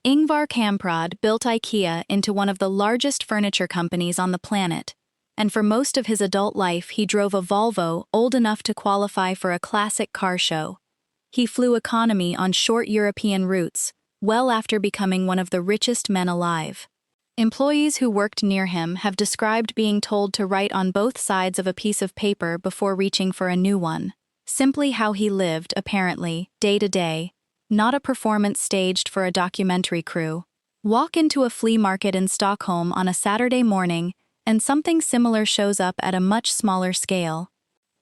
Ingvar Kamprad built IKEA into one of the largest furniture companies on the planet, and for most of his adult life he drove a Volvo old enough to qualify for a classic car show. He flew economy on short European routes, well after becoming one of the richest men alive. Employees who worked near him have described being told to write on both sides of a piece of paper before reaching for a new one. Simply how he lived, apparently, day to day, not a performance staged for a documentary crew. Walk into a flea market in Stockholm on a Saturday morning, and something similar shows up at a much smaller scale.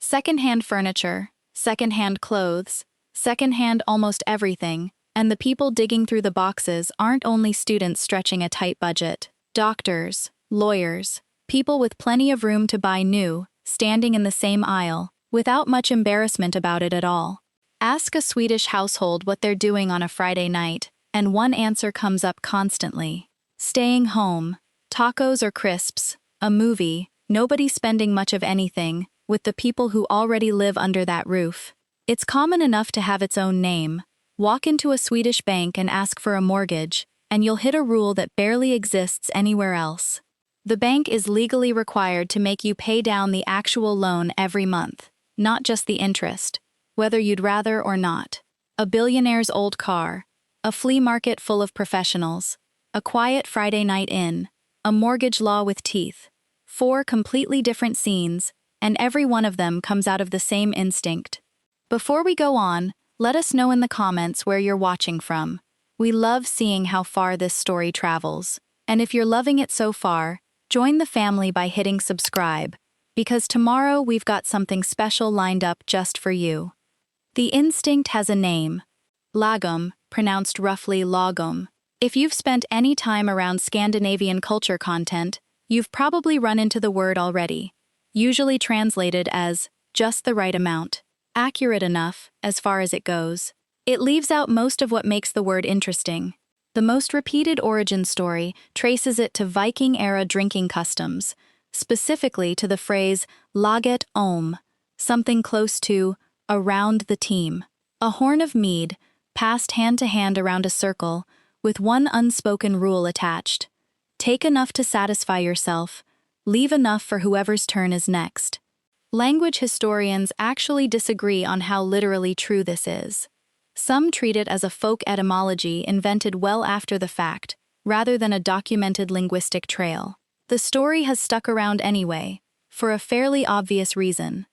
Second-hand furniture, second-hand clothes, second-hand almost everything, and the people digging through the boxes aren't only students stretching a tight budget. Doctors, lawyers, people with plenty of room to buy new, standing in the same aisle, without much embarrassment about it at all. Ask a Swedish household what they're doing on a Friday night, and one answer comes up constantly. Staying home, tacos or crisps, a movie, nobody spending much of anything, with the people who already live under that roof. It's common enough to have its own name. Walk into a Swedish bank and ask for a mortgage, and you'll hit a rule that barely exists anywhere else. The bank is legally required to make you pay down the actual loan every month, not just the interest, whether you'd rather or not. A billionaire's old car, a flea market full of professionals, a quiet Friday night inn, a mortgage law with teeth. 4 completely different scenes, and every one of them comes out of the same instinct. Before we go on, let us know in the comments where you're watching from. We love seeing how far this story travels, and if you're loving it so far, join the family by hitting subscribe, because tomorrow we've got something special lined up just for you. The instinct has a name. Lagom, pronounced roughly Lagom. If you've spent any time around Scandinavian culture content, you've probably run into the word already, usually translated as just the right amount. Accurate enough, as far as it goes. It leaves out most of what makes the word interesting. The most repeated origin story traces it to Viking-era drinking customs, specifically to the phrase laget om, something close to around the team. A horn of mead, passed hand to hand around a circle, with one unspoken rule attached. Take enough to satisfy yourself, leave enough for whoever's turn is next. Language historians actually disagree on how literally true this is. Some treat it as a folk etymology invented well after the fact, rather than a documented linguistic trail. The story has stuck around anyway, for a fairly obvious reason.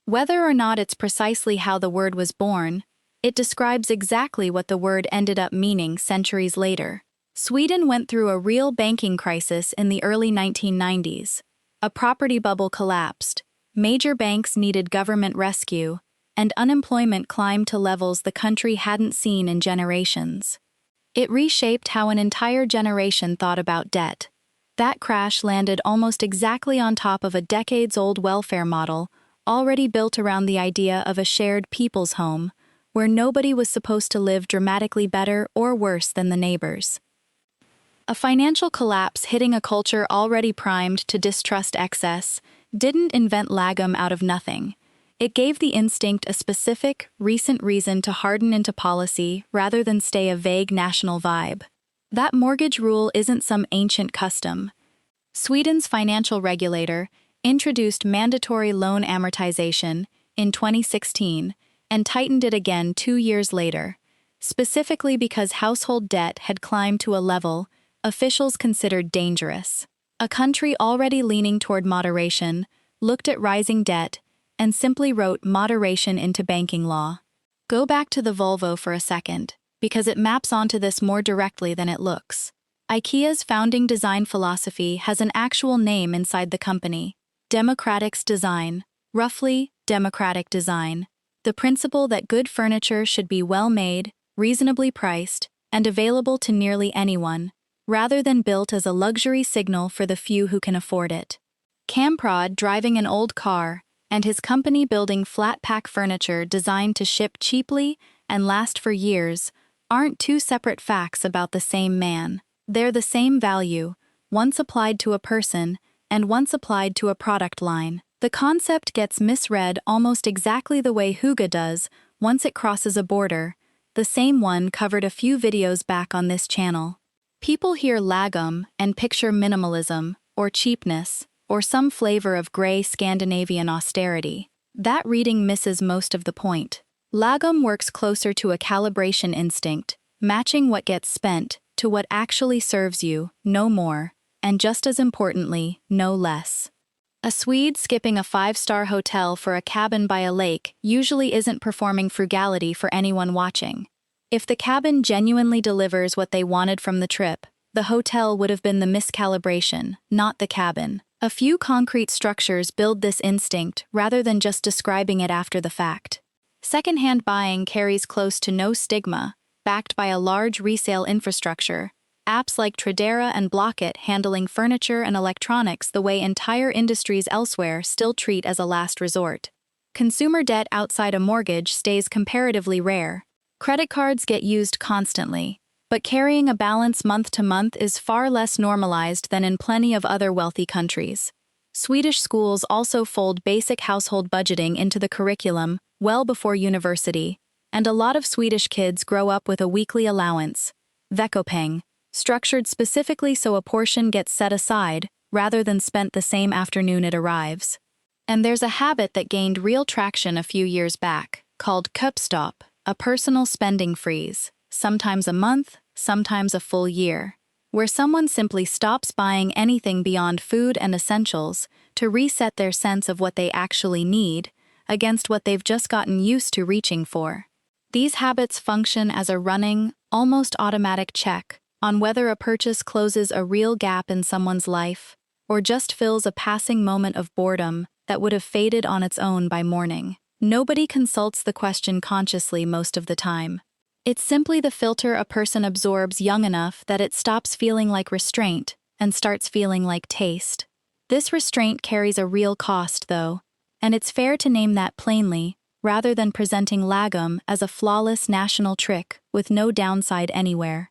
Whether or not it's precisely how the word was born, it describes exactly what the word ended up meaning centuries later. Sweden went through a real banking crisis in the early 1990s. A property bubble collapsed, major banks needed government rescue, and unemployment climbed to levels the country hadn't seen in generations. It reshaped how an entire generation thought about debt. That crash landed almost exactly on top of a decades-old welfare model, already built around the idea of a shared people's home, where nobody was supposed to live dramatically better or worse than the neighbors. A financial collapse hitting a culture already primed to distrust excess didn't invent Lagom out of nothing. It gave the instinct a specific, recent reason to harden into policy rather than stay a vague national vibe. That mortgage rule isn't some ancient custom. Sweden's financial regulator introduced mandatory loan amortization in 2016 and tightened it again 2 years later, specifically because household debt had climbed to a level officials considered dangerous. A country already leaning toward moderation looked at rising debt and simply wrote moderation into banking law. Go back to the Volvo for a second, because it maps onto this more directly than it looks. IKEA's founding design philosophy has an actual name inside the company: Democratic's design, roughly democratic design, the principle that good furniture should be well-made, reasonably priced, and available to nearly anyone, rather than built as a luxury signal for the few who can afford it. Kamprad driving an old car, and his company building flat-pack furniture designed to ship cheaply and last for years, aren't two separate facts about the same man. They're the same value, once applied to a person and once applied to a product line. The concept gets misread almost exactly the way hygge does once it crosses a border, the same one covered a few videos back on this channel. People hear Lagom and picture minimalism, or cheapness, or some flavor of gray Scandinavian austerity. That reading misses most of the point. Lagom works closer to a calibration instinct, matching what gets spent to what actually serves you, no more, and just as importantly, no less. A Swede skipping a five-star hotel for a cabin by a lake usually isn't performing frugality for anyone watching. If the cabin genuinely delivers what they wanted from the trip, the hotel would have been the miscalibration, not the cabin. A few concrete structures build this instinct rather than just describing it after the fact. Second-hand buying carries close to no stigma, backed by a large resale infrastructure. Apps like Tradera and Blocket handling furniture and electronics the way entire industries elsewhere still treat as a last resort. Consumer debt outside a mortgage stays comparatively rare. Credit cards get used constantly, but carrying a balance month to month is far less normalized than in plenty of other wealthy countries. Swedish schools also fold basic household budgeting into the curriculum well before university, and a lot of Swedish kids grow up with a weekly allowance, veckopeng, structured specifically so a portion gets set aside rather than spent the same afternoon it arrives. And there's a habit that gained real traction a few years back, called köpstopp, a personal spending freeze, sometimes a month, sometimes a full year, where someone simply stops buying anything beyond food and essentials to reset their sense of what they actually need against what they've just gotten used to reaching for. These habits function as a running, almost automatic check on whether a purchase closes a real gap in someone's life or just fills a passing moment of boredom that would have faded on its own by morning. Nobody consults the question consciously most of the time. It's simply the filter a person absorbs young enough that it stops feeling like restraint and starts feeling like taste. This restraint carries a real cost, though, and it's fair to name that plainly, rather than presenting Lagom as a flawless national trick with no downside anywhere.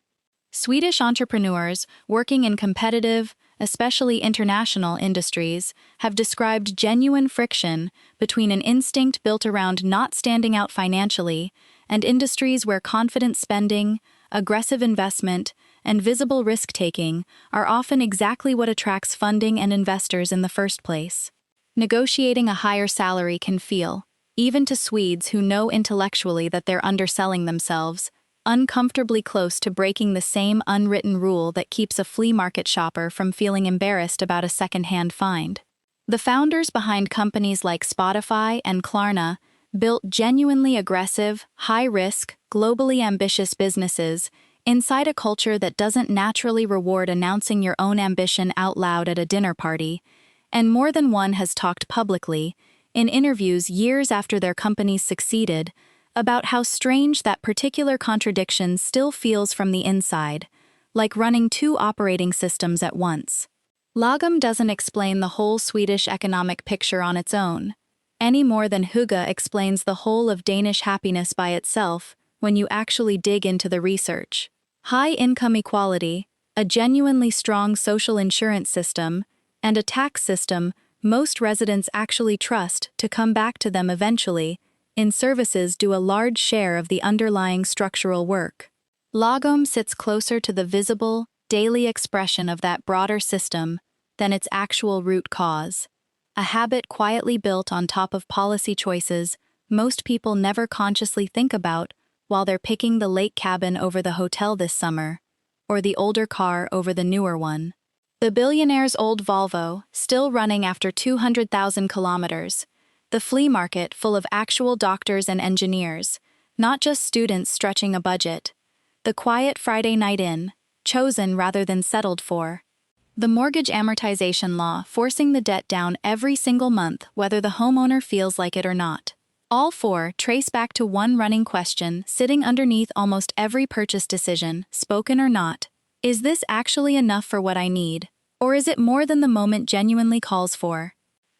Swedish entrepreneurs working in competitive, especially international industries, have described genuine friction between an instinct built around not standing out financially and industries where confident spending, aggressive investment, and visible risk-taking are often exactly what attracts funding and investors in the first place. Negotiating a higher salary can feel, even to Swedes who know intellectually that they're underselling themselves, uncomfortably close to breaking the same unwritten rule that keeps a flea market shopper from feeling embarrassed about a second-hand find. The founders behind companies like Spotify and Klarna built genuinely aggressive, high-risk, globally ambitious businesses inside a culture that doesn't naturally reward announcing your own ambition out loud at a dinner party, and more than one has talked publicly, in interviews years after their companies succeeded, about how strange that particular contradiction still feels from the inside, like running two operating systems at once. Lagom doesn't explain the whole Swedish economic picture on its own, any more than Hygge explains the whole of Danish happiness by itself when you actually dig into the research. High income equality, a genuinely strong social insurance system, and a tax system most residents actually trust to come back to them eventually, in services do a large share of the underlying structural work. Lagom sits closer to the visible, daily expression of that broader system than its actual root cause, a habit quietly built on top of policy choices most people never consciously think about while they're picking the lake cabin over the hotel this summer, or the older car over the newer one. The billionaire's old Volvo, still running after 200,000 kilometers, the flea market full of actual doctors and engineers, not just students stretching a budget, the quiet Friday night inn, chosen rather than settled for, the mortgage amortization law forcing the debt down every single month whether the homeowner feels like it or not. All four trace back to one running question sitting underneath almost every purchase decision, spoken or not: is this actually enough for what I need, or is it more than the moment genuinely calls for?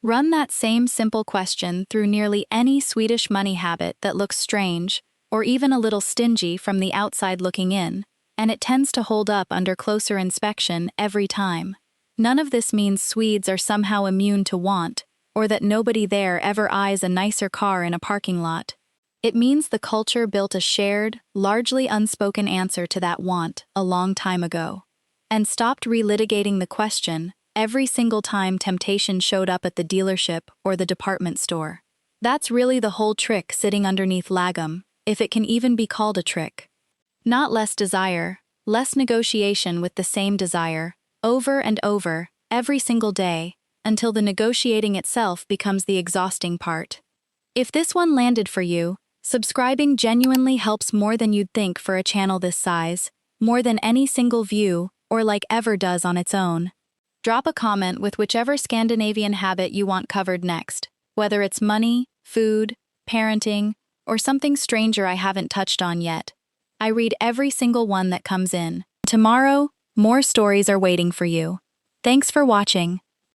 Run that same simple question through nearly any Swedish money habit that looks strange, or even a little stingy from the outside looking in, and it tends to hold up under closer inspection every time. None of this means Swedes are somehow immune to want, or that nobody there ever eyes a nicer car in a parking lot. It means the culture built a shared, largely unspoken answer to that want a long time ago. and stopped relitigating the question every single time temptation showed up at the dealership or the department store. That's really the whole trick sitting underneath Lagom, if it can even be called a trick. Not less desire, less negotiation with the same desire, over and over, every single day, until the negotiating itself becomes the exhausting part. If this one landed for you, subscribing genuinely helps more than you'd think for a channel this size, more than any single view or like ever does on its own. Drop a comment with whichever Scandinavian habit you want covered next, whether it's money, food, parenting, or something stranger I haven't touched on yet. I read every single one that comes in. Tomorrow, more stories are waiting for you. Thanks for watching.